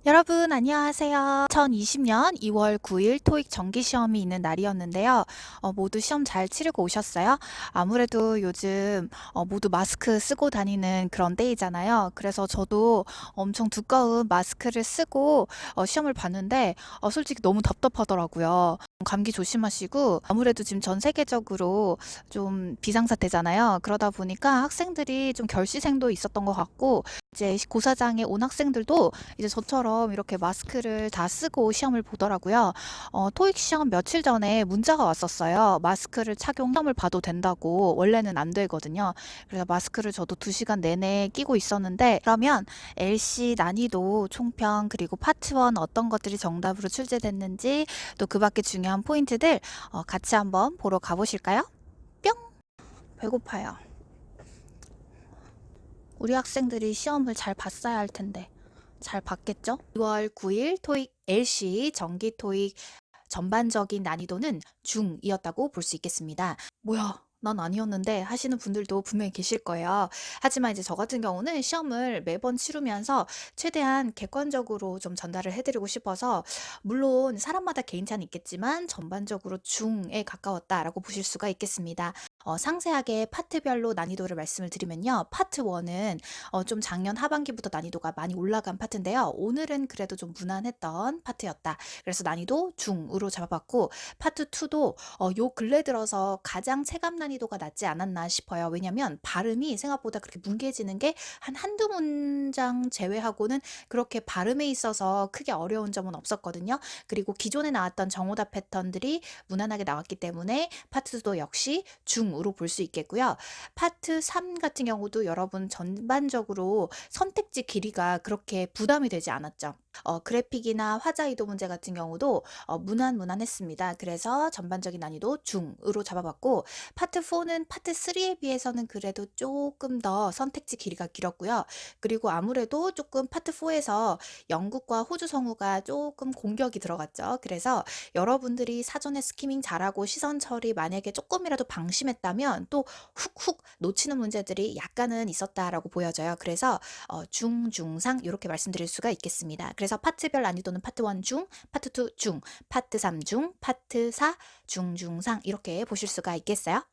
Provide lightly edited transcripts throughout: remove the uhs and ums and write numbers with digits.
여러분 안녕하세요. 2020년 2월 9일 토익 정기 시험이 있는 날이었는데요. 모두 시험 잘 치르고 오셨어요? 아무래도 요즘 모두 마스크 쓰고 다니는 그런 때이잖아요. 그래서 저도 엄청 두꺼운 마스크를 쓰고 시험을 봤는데 솔직히 너무 답답하더라고요. 감기 조심하시고 아무래도 지금 전 세계적으로 좀 비상사태잖아요. 그러다 보니까 학생들이 좀 결시생도 있었던 것 같고 이제 고사장에 온 학생들도 이제 저처럼 이렇게 마스크를 다 쓰고 시험을 보더라고요. 토익 시험 며칠 전에 문자가 왔었어요. 마스크를 착용 시험을 봐도 된다고. 원래는 안 되거든요. 그래서 마스크를 저도 2시간 내내 끼고 있었는데 그러면 LC 난이도 총평 그리고 파트 1 어떤 것들이 정답으로 출제됐는지 또 그 밖에 중요한 포인트들 같이 한번 보러 가보실까요? 뿅! 배고파요. 우리 학생들이 시험을 잘 봤어야 할 텐데 잘 봤겠죠? 2월 9일 토익 LC 정기 토익 전반적인 난이도는 중이었다고 볼 수 있겠습니다. 뭐야? 난 아니었는데 하시는 분들도 분명히 계실 거예요. 하지만 이제 저 같은 경우는 시험을 매번 치르면서 최대한 객관적으로 좀 전달을 해드리고 싶어서 물론 사람마다 개인차는 있겠지만 전반적으로 중에 가까웠다라고 보실 수가 있겠습니다. 상세하게 파트별로 난이도를 말씀을 드리면요. 파트 1은 좀 작년 하반기부터 난이도가 많이 올라간 파트인데요. 오늘은 그래도 좀 무난했던 파트였다. 그래서 난이도 중으로 잡아봤고 파트 2도 요 근래 들어서 가장 체감 난이도가 낮지 않았나 싶어요. 왜냐면 발음이 생각보다 그렇게 뭉개지는 게 한두 문장 제외하고는 그렇게 발음에 있어서 크게 어려운 점은 없었거든요. 그리고 기존에 나왔던 정오답 패턴들이 무난하게 나왔기 때문에 파트 2도 역시 중으로 볼 수 있겠고요. 파트 3 같은 경우도 여러분 전반적으로 선택지 길이가 그렇게 부담이 되지 않았죠. 그래픽이나 화자 이도 문제 같은 경우도 무난했습니다. 그래서 전반적인 난이도 중으로 잡아봤고 파트 4는 파트 3에 비해서는 그래도 조금 더 선택지 길이가 길었고요. 그리고 아무래도 조금 파트 4에서 영국과 호주 성우가 조금 공격이 들어갔죠. 그래서 여러분들이 사전에 스키밍 잘하고 시선 처리 만약에 조금이라도 방심했다면 또 훅훅 놓치는 문제들이 약간은 있었다라고 보여져요. 그래서 중상 이렇게 말씀드릴 수가 있겠습니다. 그래서 파트별 난이도는 파트 1 중, 파트 2 중, 파트 3 중, 파트 4 중상 이렇게 보실 수가 있겠어요.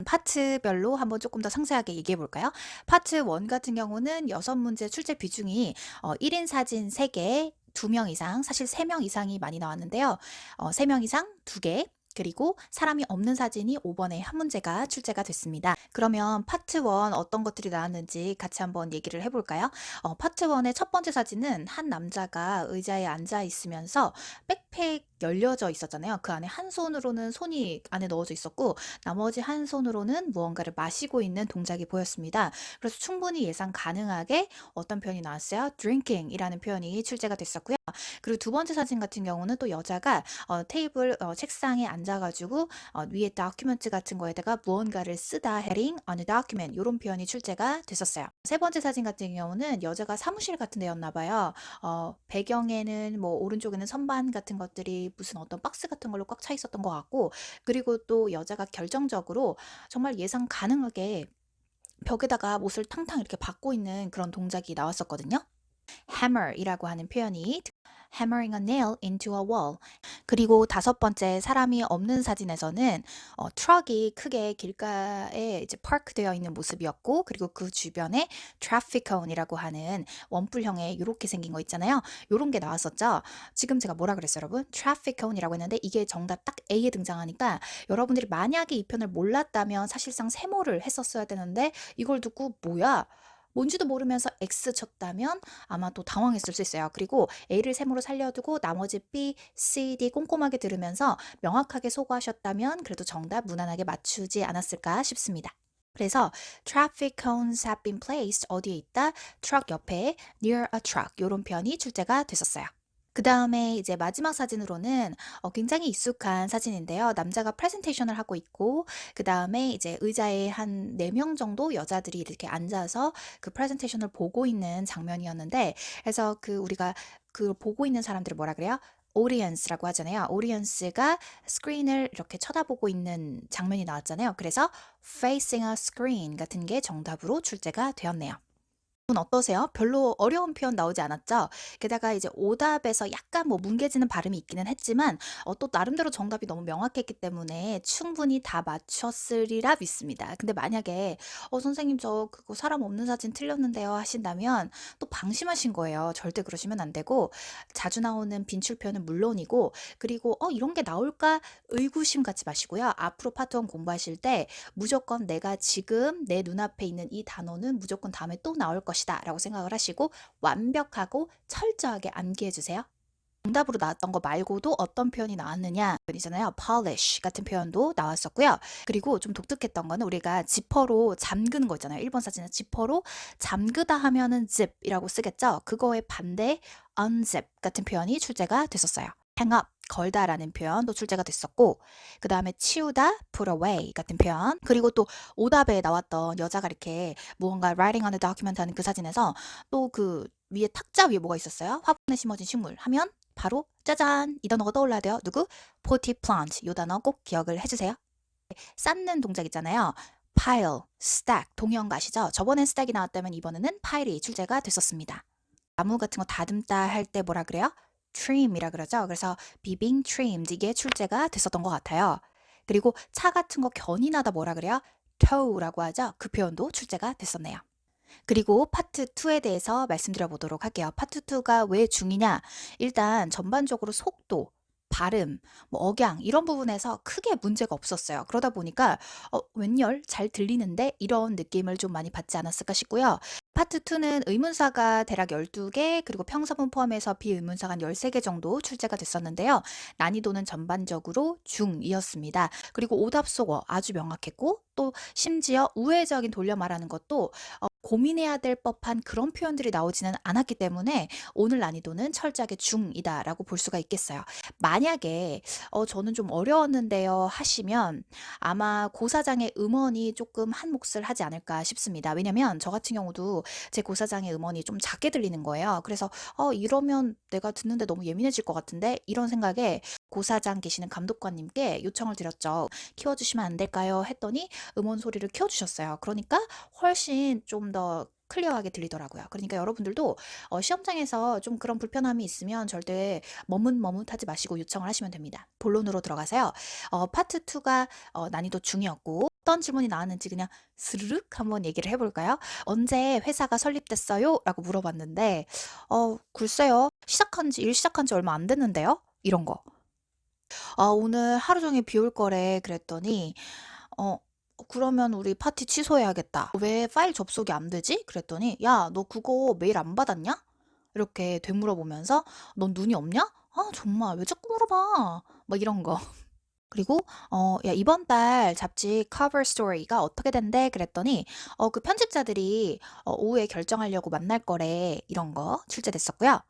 파트별로 한번 조금 더 상세하게 얘기해 볼까요? 파트 1 같은 경우는 6문제 출제 비중이 1인 사진 3개, 2명 이상, 사실 3명 이상이 많이 나왔는데요. 3명 이상 2개, 그리고 사람이 없는 사진이 5번에 한 문제가 출제가 됐습니다. 그러면 파트 1 어떤 것들이 나왔는지 같이 한번 얘기를 해볼까요? 파트 1의 첫 번째 사진은 한 남자가 의자에 앉아 있으면서 백팩 열려져 있었잖아요. 그 안에 한 손으로는 손이 안에 넣어져 있었고 나머지 한 손으로는 무언가를 마시고 있는 동작이 보였습니다. 그래서 충분히 예상 가능하게 어떤 표현이 나왔어요? drinking이라는 표현이 출제가 됐었고요. 그리고 두 번째 사진 같은 경우는 또 여자가 테이블 책상에 앉아가지고 위에 다큐멘트 같은 거에다가 무언가를 쓰다 heading on a document 이런 표현이 출제가 됐었어요. 세 번째 사진 같은 경우는 여자가 사무실 같은 데였나 봐요. 배경에는 뭐 오른쪽에는 선반 같은 것들이 무슨 어떤 박스 같은 걸로 꽉 차 있었던 것 같고 그리고 또 여자가 결정적으로 정말 예상 가능하게 벽에다가 못을 탕탕 이렇게 박고 있는 그런 동작이 나왔었거든요. hammer이라고 하는 표현이 hammering a nail into a wall. 그리고 다섯 번째 사람이 없는 사진에서는 트럭이 크게 길가에 이제 파크되어 있는 모습이었고 그리고 그 주변에 traffic cone이라고 하는 원뿔형의 이렇게 생긴 거 있잖아요. 요런 게 나왔었죠. 지금 제가 뭐라 그랬어요, 여러분? traffic cone이라고 했는데 이게 정답 딱 A에 등장하니까 여러분들이 만약에 이 편을 몰랐다면 사실상 세모를 했었어야 되는데 이걸 듣고 뭐야? 뭔지도 모르면서 X 쳤다면 아마 또 당황했을 수 있어요. 그리고 A를 세모로 살려두고 나머지 B, C, D 꼼꼼하게 들으면서 명확하게 소거하셨다면 그래도 정답 무난하게 맞추지 않았을까 싶습니다. 그래서 traffic cones have been placed 어디에 있다? 트럭 옆에 near a truck 이런 표현이 출제가 됐었어요. 그 다음에 이제 마지막 사진으로는 굉장히 익숙한 사진인데요. 남자가 프레젠테이션을 하고 있고 그 다음에 이제 의자에 한 4명 정도 여자들이 이렇게 앉아서 그 프레젠테이션을 보고 있는 장면이었는데 그래서 그 우리가 그 보고 있는 사람들을 뭐라 그래요? audience라고 하잖아요. audience가 스크린을 이렇게 쳐다보고 있는 장면이 나왔잖아요. 그래서 facing a screen 같은 게 정답으로 출제가 되었네요. 어떠세요? 별로 어려운 표현 나오지 않았죠? 게다가 이제 오답에서 약간 뭐 뭉개지는 발음이 있기는 했지만 또 나름대로 정답이 너무 명확했기 때문에 충분히 다 맞췄으리라 믿습니다. 근데 만약에 선생님 저 그거 사람 없는 사진 틀렸는데요 하신다면 또 방심하신 거예요. 절대 그러시면 안 되고 자주 나오는 빈출 표현은 물론이고 그리고 이런 게 나올까 의구심 갖지 마시고요. 앞으로 파트 1 공부하실 때 무조건 내가 지금 내 눈앞에 있는 이 단어는 무조건 다음에 또 나올 것이다 라고 생각을 하시고 완벽하고 철저하게 암기해 주세요. 정답으로 나왔던 거 말고도 어떤 표현이 나왔느냐 표현이잖아요. polish 같은 표현도 나왔었고요. 그리고 좀 독특했던 거는 우리가 지퍼로 잠그는 거 있잖아요. 1번 사진은 지퍼로 잠그다 하면은 zip이라고 쓰겠죠. 그거의 반대 unzip 같은 표현이 출제가 됐었어요. hang up 걸다라는 표현도 출제가 됐었고 그 다음에 치우다 put away 같은 표현 그리고 또 오답에 나왔던 여자가 이렇게 무언가 writing on a document 하는 그 사진에서 또 그 위에 탁자 위에 뭐가 있었어요? 화분에 심어진 식물 하면 바로 짜잔 이 단어가 떠올라야 돼요. 누구? potted plant 이 단어 꼭 기억을 해주세요. 쌓는 동작 있잖아요. pile, stack 동의어인 거 아시죠? 저번엔 stack이 나왔다면 이번에는 pile이 출제가 됐었습니다. 나무 같은 거 다듬다 할 때 뭐라 그래요? trim이라 그러죠. 그래서 be being trimmed 이게 출제가 됐었던 것 같아요. 그리고 차 같은 거 견인하다 뭐라 그래요? tow라고 하죠. 그 표현도 출제가 됐었네요. 그리고 파트 2에 대해서 말씀드려 보도록 할게요. 파트 2가 왜 중이냐? 일단 전반적으로 속도, 발음, 뭐 억양 이런 부분에서 크게 문제가 없었어요. 그러다 보니까 웬열 잘 들리는데 이런 느낌을 좀 많이 받지 않았을까 싶고요. 파트 2는 의문사가 대략 12개 그리고 평서문 포함해서 비의문사가 한 13개 정도 출제가 됐었는데요. 난이도는 전반적으로 중이었습니다. 그리고 오답 속어 아주 명확했고 또 심지어 우회적인 돌려 말하는 것도 고민해야 될 법한 그런 표현들이 나오지는 않았기 때문에 오늘 난이도는 철저하게 중이다라고 볼 수가 있겠어요. 만약에 저는 좀 어려웠는데요 하시면 아마 고사장의 음원이 조금 한 몫을 하지 않을까 싶습니다. 왜냐면 저 같은 경우도 제 고사장의 음원이 좀 작게 들리는 거예요. 그래서 이러면 내가 듣는데 너무 예민해질 것 같은데 이런 생각에 고사장 계시는 감독관님께 요청을 드렸죠. 키워주시면 안 될까요? 했더니 음원 소리를 키워주셨어요. 그러니까 훨씬 좀 더 클리어하게 들리더라고요. 그러니까 여러분들도 시험장에서 좀 그런 불편함이 있으면 절대 머뭇머뭇하지 마시고 요청을 하시면 됩니다. 본론으로 들어가서요. 파트 2가 난이도 중이었고 어떤 질문이 나왔는지 그냥 스르륵 한번 얘기를 해볼까요? 언제 회사가 설립됐어요? 라고 물어봤는데 글쎄요. 일 시작한 지 얼마 안 됐는데요? 이런 거. 오늘 하루 종일 비올 거래 그랬더니 그러면 우리 파티 취소해야겠다. 왜 파일 접속이 안 되지? 그랬더니 야, 너 그거 메일 안 받았냐? 이렇게 되물어보면서 넌 눈이 없냐? 아, 정말 왜 자꾸 물어봐? 막 이런 거. 그리고 야, 이번 달 잡지 커버 스토리가 어떻게 된대? 그랬더니 그 편집자들이 오후에 결정하려고 만날 거래. 이런 거 출제됐었고요.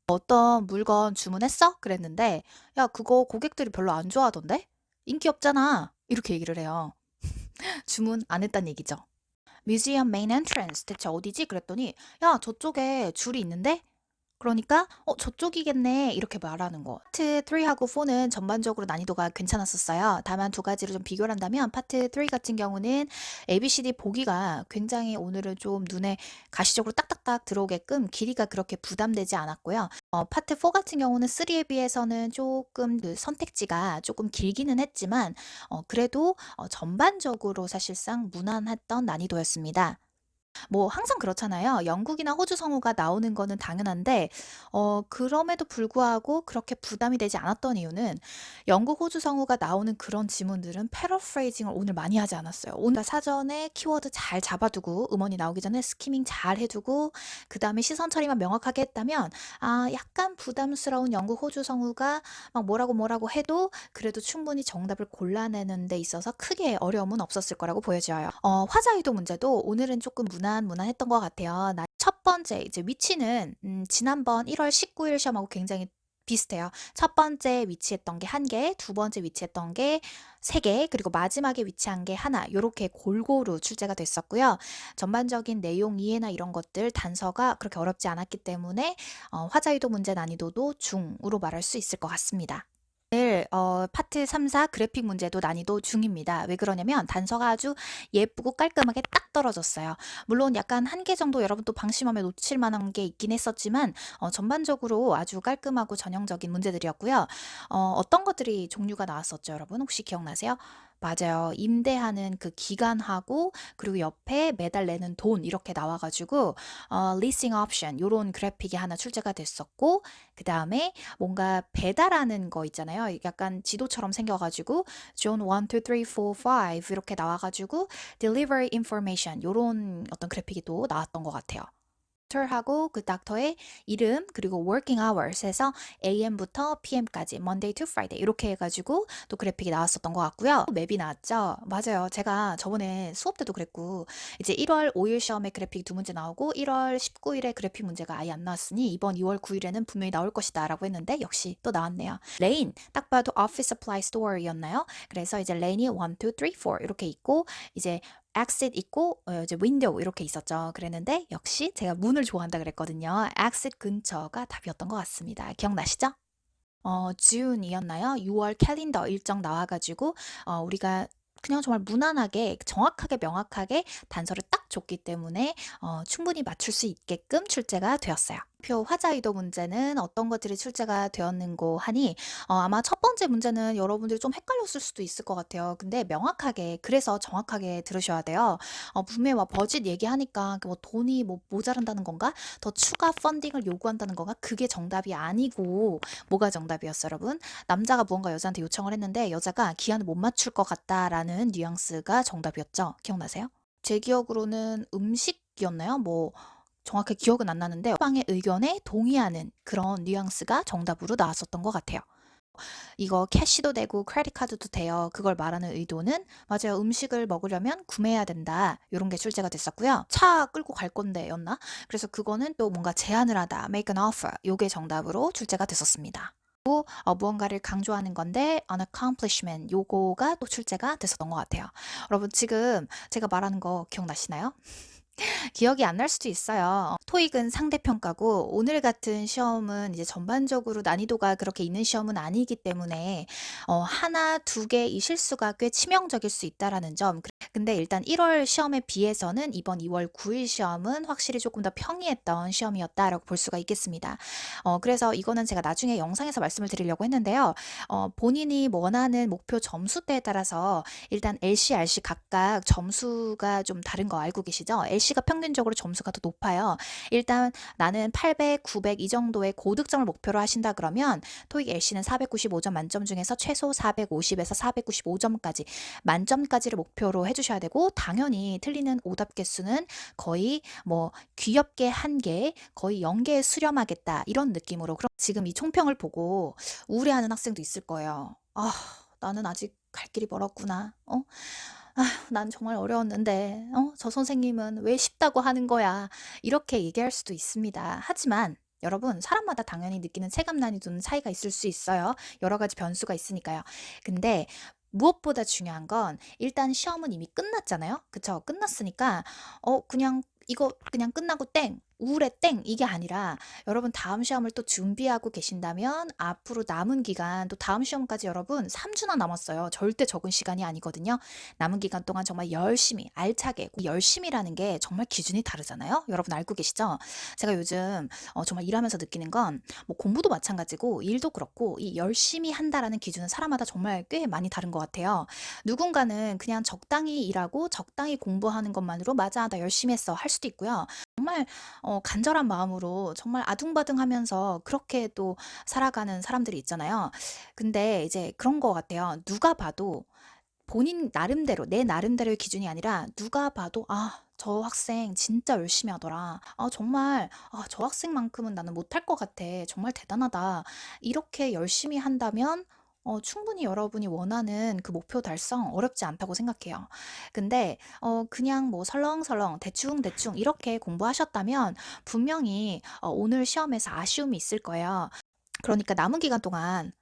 어떤 물건 주문했어? 그랬는데 야, 그거 고객들이 별로 안 좋아하던데? 인기 없잖아. 이렇게 얘기를 해요. 주문 안 했단 얘기죠. 뮤지엄 메인 엔트런스 대체 어디지? 그랬더니 야, 저쪽에 줄이 있는데? 그러니까 저쪽이겠네 이렇게 말하는 거. 파트 3하고 4는 전반적으로 난이도가 괜찮았었어요. 다만 두 가지를 좀 비교를 한다면 파트 3 같은 경우는 ABCD 보기가 굉장히 오늘은 좀 눈에 가시적으로 딱딱딱 들어오게끔 길이가 그렇게 부담되지 않았고요. 파트 4 같은 경우는 3에 비해서는 조금 그 선택지가 조금 길기는 했지만 그래도 전반적으로 사실상 무난했던 난이도였습니다. 뭐 항상 그렇잖아요. 영국이나 호주 성우가 나오는 거는 당연한데 그럼에도 불구하고 그렇게 부담이 되지 않았던 이유는 영국, 호주 성우가 나오는 그런 지문들은 패러프레이징을 오늘 많이 하지 않았어요. 오늘 사전에 키워드 잘 잡아두고 음원이 나오기 전에 스키밍 잘 해두고 그 다음에 시선 처리만 명확하게 했다면 약간 부담스러운 영국, 호주 성우가 막 뭐라고 해도 그래도 충분히 정답을 골라내는 데 있어서 크게 어려움은 없었을 거라고 보여져요. 화자유도 문제도 오늘은 조금 무난했던 것 같아요. 첫 번째 이제 위치는 지난번 1월 19일 시험하고 굉장히 비슷해요. 첫 번째 위치했던 게 1개, 두 번째 위치했던 게 3개, 그리고 마지막에 위치한 게 하나, 요렇게 골고루 출제가 됐었고요. 전반적인 내용 이해나 이런 것들, 단서가 그렇게 어렵지 않았기 때문에 화자유도 문제 난이도도 중으로 말할 수 있을 것 같습니다. 오늘 파트 3, 4 그래픽 문제도 난이도 중입니다. 왜 그러냐면 단서가 아주 예쁘고 깔끔하게 딱 떨어졌어요. 물론 약간 한 개 정도 여러분 또 방심하면 놓칠 만한 게 있긴 했었지만 전반적으로 아주 깔끔하고 전형적인 문제들이었고요. 어떤 것들이 종류가 나왔었죠, 여러분? 혹시 기억나세요? 맞아요. 임대하는 그 기간하고 그리고 옆에 매달 내는 돈 이렇게 나와가지고 leasing option 요런 그래픽이 하나 출제가 됐었고 그 다음에 뭔가 배달하는 거 있잖아요. 약간 지도처럼 생겨가지고 Zone 1, 2, 3, 4, 5 이렇게 나와가지고 Delivery Information 요런 어떤 그래픽이 또 나왔던 것 같아요. 하고 그 닥터의 이름 그리고 working hours에서 AM부터 PM까지 Monday to Friday 이렇게 해가지고 또 그래픽이 나왔었던 것 같고요. 맵이 나왔죠. 맞아요. 제가 저번에 수업 때도 그랬고 이제 1월 5일 시험에 그래픽 두 문제 나오고 1월 19일에 그래픽 문제가 아예 안 나왔으니 이번 2월 9일에는 분명히 나올 것이다 라고 했는데 역시 또 나왔네요. 레인 딱 봐도 Office Supply Store이었나요? 그래서 이제 레인이 1, 2, 3, 4 이렇게 있고 이제 exit 있고 이제 window 이렇게 있었죠. 그랬는데 역시 제가 문을 좋아한다 그랬거든요. exit 근처가 답이었던 것 같습니다. 기억나시죠? June이었나요? 6월 캘린더 일정 나와가지고 우리가 그냥 정말 무난하게 정확하게 명확하게 단서를 딱 줬기 때문에 충분히 맞출 수 있게끔 출제가 되었어요. 표 화자이도 문제는 어떤 것들이 출제가 되었는고 하니 아마 첫 번째 문제는 여러분들이 좀 헷갈렸을 수도 있을 것 같아요. 근데 명확하게 그래서 정확하게 들으셔야 돼요. 분명히 막 버짓 얘기하니까 그뭐 돈이 뭐 모자란다는 건가? 더 추가 펀딩을 요구한다는 건가? 그게 정답이 아니고 뭐가 정답이었어, 여러분? 남자가 무언가 여자한테 요청을 했는데 여자가 기한을 못 맞출 것 같다라는 뉘앙스가 정답이었죠. 기억나세요? 제 기억으로는 음식이었나요? 뭐 정확히 기억은 안 나는데 상대방의 의견에 동의하는 그런 뉘앙스가 정답으로 나왔었던 것 같아요. 이거 캐시도 되고 크레딧 카드도 돼요. 그걸 말하는 의도는 맞아요. 음식을 먹으려면 구매해야 된다. 이런 게 출제가 됐었고요. 차 끌고 갈 건데였나? 그래서 그거는 또 뭔가 제안을 하다. make an offer. 요게 정답으로 출제가 됐었습니다. 무언가를 강조하는 건데 an accomplishment 요거가 또 출제가 됐었던 것 같아요. 여러분 지금 제가 말하는 거 기억나시나요? 기억이 안 날 수도 있어요. 토익은 상대평가고 오늘 같은 시험은 이제 전반적으로 난이도가 그렇게 있는 시험은 아니기 때문에 하나, 두 개의 실수가 꽤 치명적일 수 있다라는 점. 근데 일단 1월 시험에 비해서는 이번 2월 9일 시험은 확실히 조금 더 평이했던 시험이었다라고 볼 수가 있겠습니다. 그래서 이거는 제가 나중에 영상에서 말씀을 드리려고 했는데요. 본인이 원하는 목표 점수대에 따라서 일단 LC, RC 각각 점수가 좀 다른 거 알고 계시죠? LC가 평균적으로 점수가 더 높아요. 일단 나는 800, 900 이 정도의 고득점을 목표로 하신다 그러면 토익 LC는 495점 만점 중에서 최소 450에서 495점까지 만점까지를 목표로 해주셔야 되고 당연히 틀리는 오답 개수는 거의 뭐 귀엽게 한 개, 거의 0개에 수렴하겠다 이런 느낌으로 그럼 지금 이 총평을 보고 우울해하는 학생도 있을 거예요. 나는 아직 갈 길이 멀었구나. 난 정말 어려웠는데, 저 선생님은 왜 쉽다고 하는 거야. 이렇게 얘기할 수도 있습니다. 하지만 여러분, 사람마다 당연히 느끼는 체감 난이도는 차이가 있을 수 있어요. 여러 가지 변수가 있으니까요. 근데 무엇보다 중요한 건 일단 시험은 이미 끝났잖아요. 그쵸? 끝났으니까, 그냥 이거 그냥 끝나고 땡. 우울해 땡 이게 아니라 여러분 다음 시험을 또 준비하고 계신다면 앞으로 남은 기간 또 다음 시험까지 여러분 3주나 남았어요. 절대 적은 시간이 아니거든요. 남은 기간 동안 정말 열심히 알차게 열심히라는 게 정말 기준이 다르잖아요. 여러분 알고 계시죠? 제가 요즘 정말 일하면서 느끼는 건 뭐 공부도 마찬가지고 일도 그렇고 이 열심히 한다라는 기준은 사람마다 정말 꽤 많이 다른 것 같아요. 누군가는 그냥 적당히 일하고 적당히 공부하는 것만으로 맞아 나 열심히 했어 할 수도 있고요. 정말 간절한 마음으로 정말 아둥바둥하면서 그렇게 또 살아가는 사람들이 있잖아요. 근데 이제 그런 것 같아요. 누가 봐도 본인 나름대로 내 나름대로의 기준이 아니라 누가 봐도 저 학생 진짜 열심히 하더라. 정말 저 학생만큼은 나는 못할 것 같아. 정말 대단하다. 이렇게 열심히 한다면 충분히 여러분이 원하는 그 목표 달성 어렵지 않다고 생각해요. 근데 그냥 뭐 설렁설렁 대충대충 이렇게 공부하셨다면 분명히 오늘 시험에서 아쉬움이 있을 거예요. 그러니까 남은 기간 동안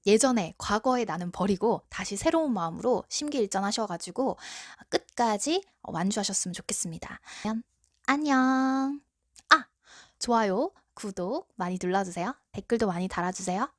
예전에 과거의 나는 버리고 다시 새로운 마음으로 심기일전하셔가지고 끝까지 완주하셨으면 좋겠습니다. 안녕. 좋아요, 구독 많이 눌러주세요. 댓글도 많이 달아주세요.